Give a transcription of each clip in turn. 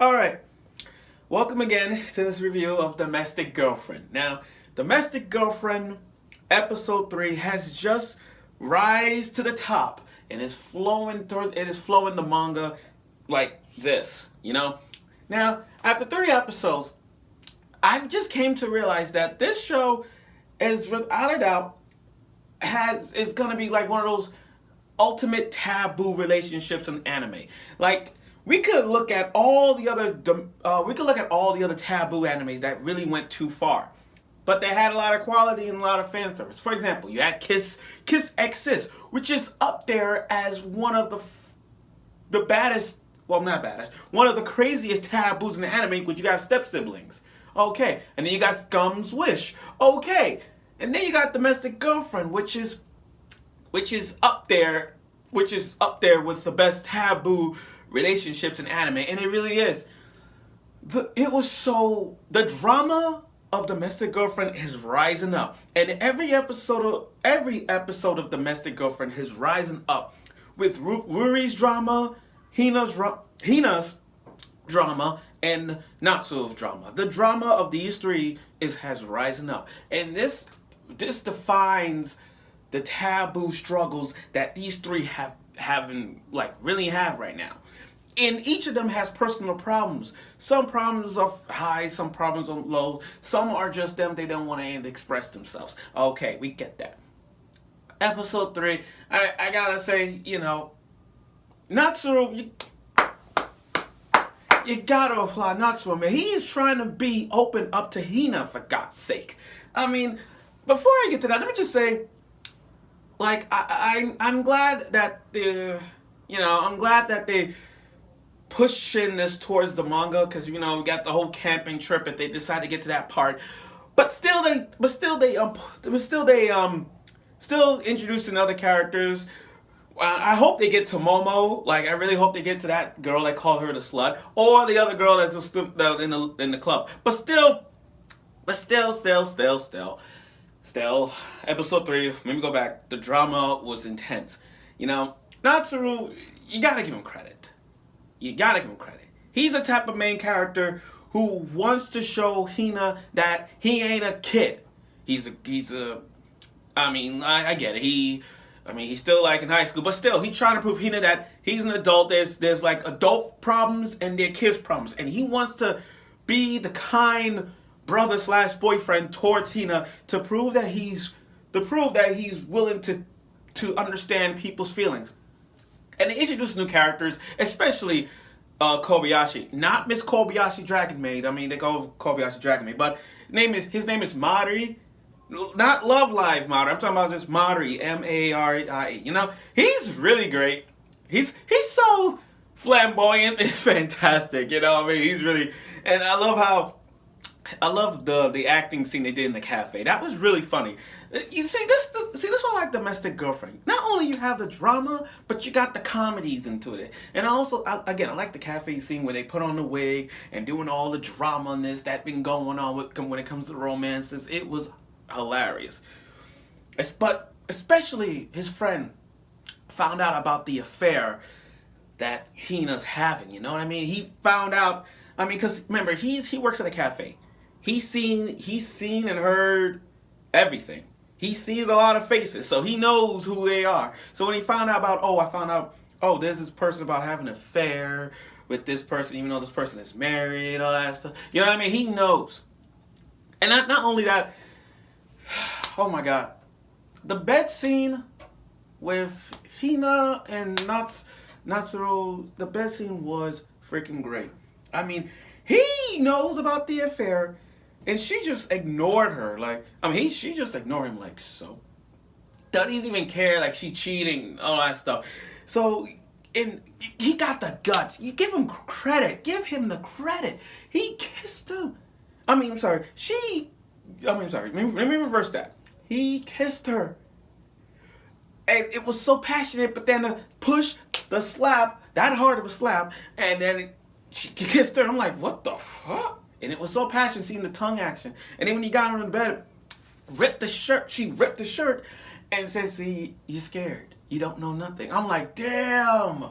Alright, welcome again to this review of Domestic Girlfriend. Now, Domestic Girlfriend episode 3 has just rise to the top and is flowing the manga like this. Now, after 3 episodes, I've just came to realize that this show is without a doubt is gonna be like one of those ultimate taboo relationships in anime. Like we could look at all the other taboo animes that really went too far, but they had a lot of quality and a lot of fan service. For example, you had Kiss X Sis, which is up there as one of the baddest. Well, not baddest. One of the craziest taboos in the anime, because you got step siblings. Okay, and then you got Scum's Wish. Okay, and then you got Domestic Girlfriend, which is up there with the best taboo relationships in anime, and it really is. The drama of Domestic Girlfriend is rising up, and every episode of Domestic Girlfriend is rising up with Rui's drama, Hina's drama, and Natsuo's drama. The drama of these three has rising up, and this defines the taboo struggles that these three really have right now. And each of them has personal problems. Some problems are high, some problems are low. Some are just them, they don't want to express themselves. Okay, we get that. Episode 3, I gotta say, Natsuo, you gotta applaud Natsuo, man. He is trying to be open up to Hina, for God's sake. I mean, before I get to that, let me just say, like, I'm glad that they pushing this towards the manga, because we got the whole camping trip if they decide to get to that part. But still introducing other characters. I hope they get to Momo. Like, I really hope they get to that girl that called her the slut, or the other girl that's in the club. But still, episode 3. Let me go back. The drama was intense. Natsuru, you gotta give him credit. He's the type of main character who wants to show Hina that he ain't a kid. I get it. He's still like in high school, but still, he's trying to prove Hina that he's an adult. There's like adult problems and there are kids problems, and he wants to be the kind brother/boyfriend towards Hina to prove that he's willing to understand people's feelings. And they introduce new characters, especially Kobayashi. Not Miss Kobayashi Dragon Maid. I mean, they call Kobayashi Dragon Maid, but his name is Mari. Not Love Live Mari. I'm talking about just Mari. Marie. He's really great. He's so flamboyant. It's fantastic. He's really. And I love the acting scene they did in the cafe. That was really funny. You see this one, like Domestic Girlfriend. Not only you have the drama, but you got the comedies into it. And also, I like the cafe scene where they put on the wig and doing all the drama on that been going on when it comes to romances. It was hilarious. But especially his friend found out about the affair that Hina's having. You know what I mean? He found out. I mean, because remember, he works at a cafe. He's seen and heard everything. He sees a lot of faces, so he knows who they are. So when he found out about, there's this person about having an affair with this person, even though this person is married, all that stuff. You know what I mean? He knows. And not only that, oh my God, the bed scene with Hina and Natsuo, the bed scene was freaking great. I mean, he knows about the affair, and she just ignored her. She just ignored him so. Doesn't even care, like she cheating, all that stuff. So, and he got the guts. You give him credit. Give him the credit. He kissed her. Let me reverse that. He kissed her. And it was so passionate, but then the push, the slap, that hard of a slap, and then she kissed her. I'm like, what the fuck? And it was so passionate, seeing the tongue action. And then when he got her in bed, she ripped the shirt and said, see, you're scared. You don't know nothing. I'm like, damn.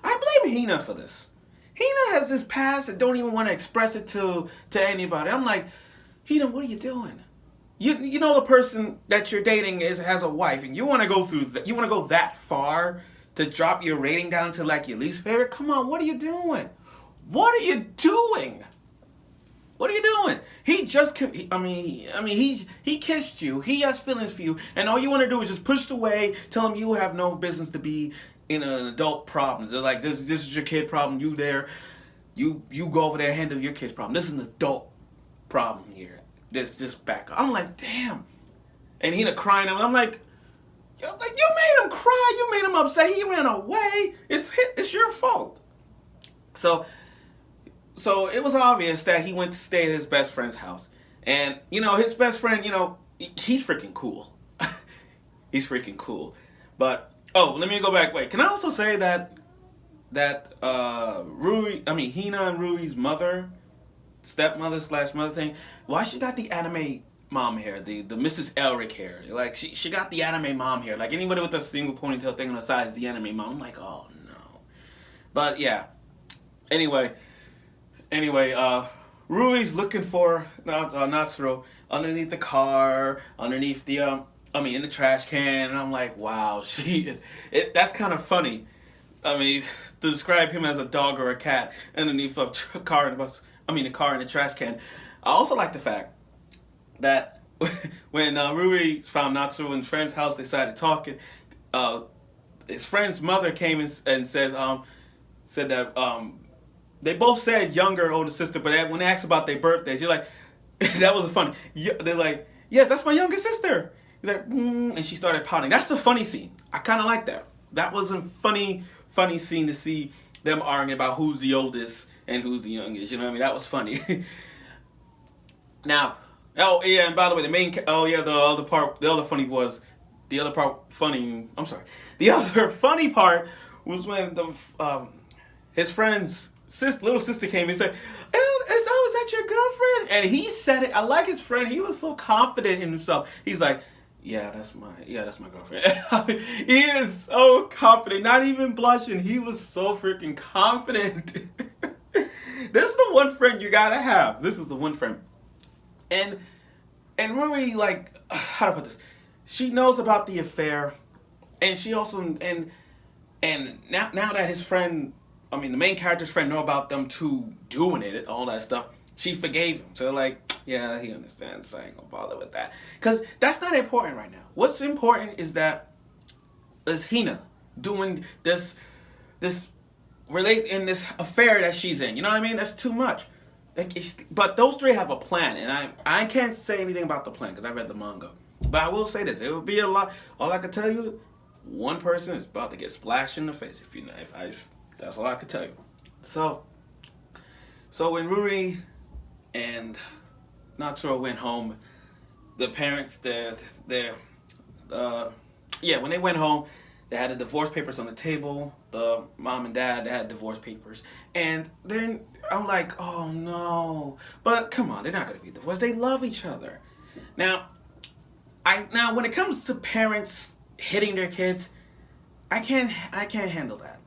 I blame Hina for this. Hina has this past and don't even want to express it to anybody. I'm like, Hina, what are you doing? You know the person that you're dating has a wife, and you want to go through that. You want to go that far to drop your rating down to like your least favorite? Come on, what are you doing? What are you doing? What are you doing? He just, he kissed you. He has feelings for you, and all you want to do is just push it away. Tell him you have no business to be in an adult problem. They're like, this is your kid problem. You there, you go over there, handle your kid's problem. This is an adult problem here. This just back up. I'm like, damn. And Hina crying. I'm like, you made him cry. You made him upset. He ran away. It's your fault. So it was obvious that he went to stay at his best friend's house. And, his best friend, he's freaking cool. He's freaking cool. But, let me go back. Wait, can I also say that Hina and Rui's stepmother / mother thing, why she got the anime mom hair, the Mrs. Elric hair. Like, she got the anime mom hair. Like, anybody with a single ponytail thing on the side is the anime mom. I'm like, oh, no. But, yeah. Anyway, Rui's looking for Natsuo underneath the car, underneath the, in the trash can, and I'm like, wow, that's kind of funny. To describe him as a dog or a cat underneath a car in the car in the trash can. I also like the fact that when Rui found Natsuo in his friend's house, they started talking. His friend's mother came and said that they both said younger older sister, but when they asked about their birthdays, you're like, that was funny. They're like, yes, that's my younger sister. He's like, and she started pouting. That's the funny scene. I kind of like that. That was a funny scene to see them arguing about who's the oldest and who's the youngest. You know what I mean? That was funny. Now, and by the way, the other funny part was when his friend's little sister came and said, is that your girlfriend? And he said it. I like his friend. He was so confident in himself. He's like, yeah, that's my girlfriend. He is so confident, not even blushing. He was so freaking confident. This is the one friend you gotta have. This is the one friend. And Rui, like, how to put this? She knows about the affair, and she also and now that his friend, the main character's friend, know about them two doing it, all that stuff, she forgave him. So like, yeah, he understands, so I ain't gonna bother with that. Because that's not important right now. What's important is Hina doing this in this affair that she's in. You know what I mean? That's too much. But those three have a plan, and I can't say anything about the plan because I read the manga. But I will say this: it would be a lot. All I can tell you, one person is about to get splashed in the face. That's all I can tell you. So when Rui and Natsuo went home, the parents, when they went home, they had the divorce papers on the table. The mom and dad, they had divorce papers. And then I'm like, oh no. But come on, they're not going to be divorced. They love each other. Now, when it comes to parents hitting their kids, I can't handle that.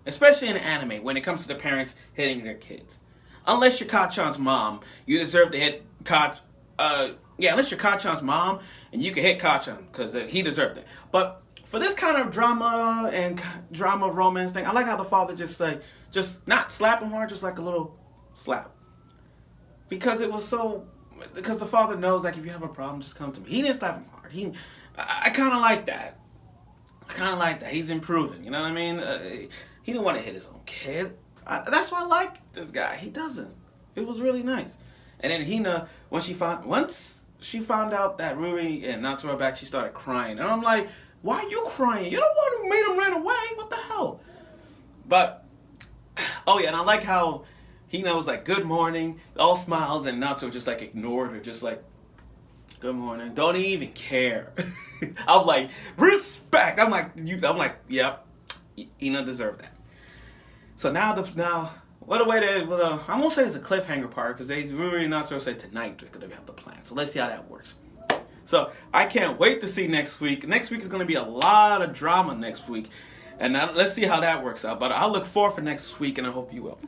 Especially in anime, when it comes to the parents hitting their kids. Unless you're Kachan's mom, you deserve to hit unless you're Kachan's mom, and you can hit Kachan, because he deserved it. But for this kind of drama romance thing, I like how the father just not slap him hard, just like a little slap. Because the father knows, like, if you have a problem, just come to me. He didn't slap him hard. I kind of like that. He's improving, you know what I mean? He didn't want to hit his own kid. That's why I like this guy. He doesn't. It was really nice. And then Hina, once she found out that Rui and Natsuo are back, she started crying. And I'm like, why are you crying? You're the one who made him run away. What the hell? But, and I like how Hina was like, good morning, all smiles, and Natsuo just like ignored her, just like, good morning. Don't even care. I'm like, respect. I'm like, yep, Hina deserved that. So now what a way to, I won't say it's a cliffhanger part, because Rui and Natsuo say tonight they're going to have the plan. So let's see how that works. So I can't wait to see next week. Next week is going to be a lot of drama next week. And now let's see how that works out. But I'll look forward for next week, and I hope you will.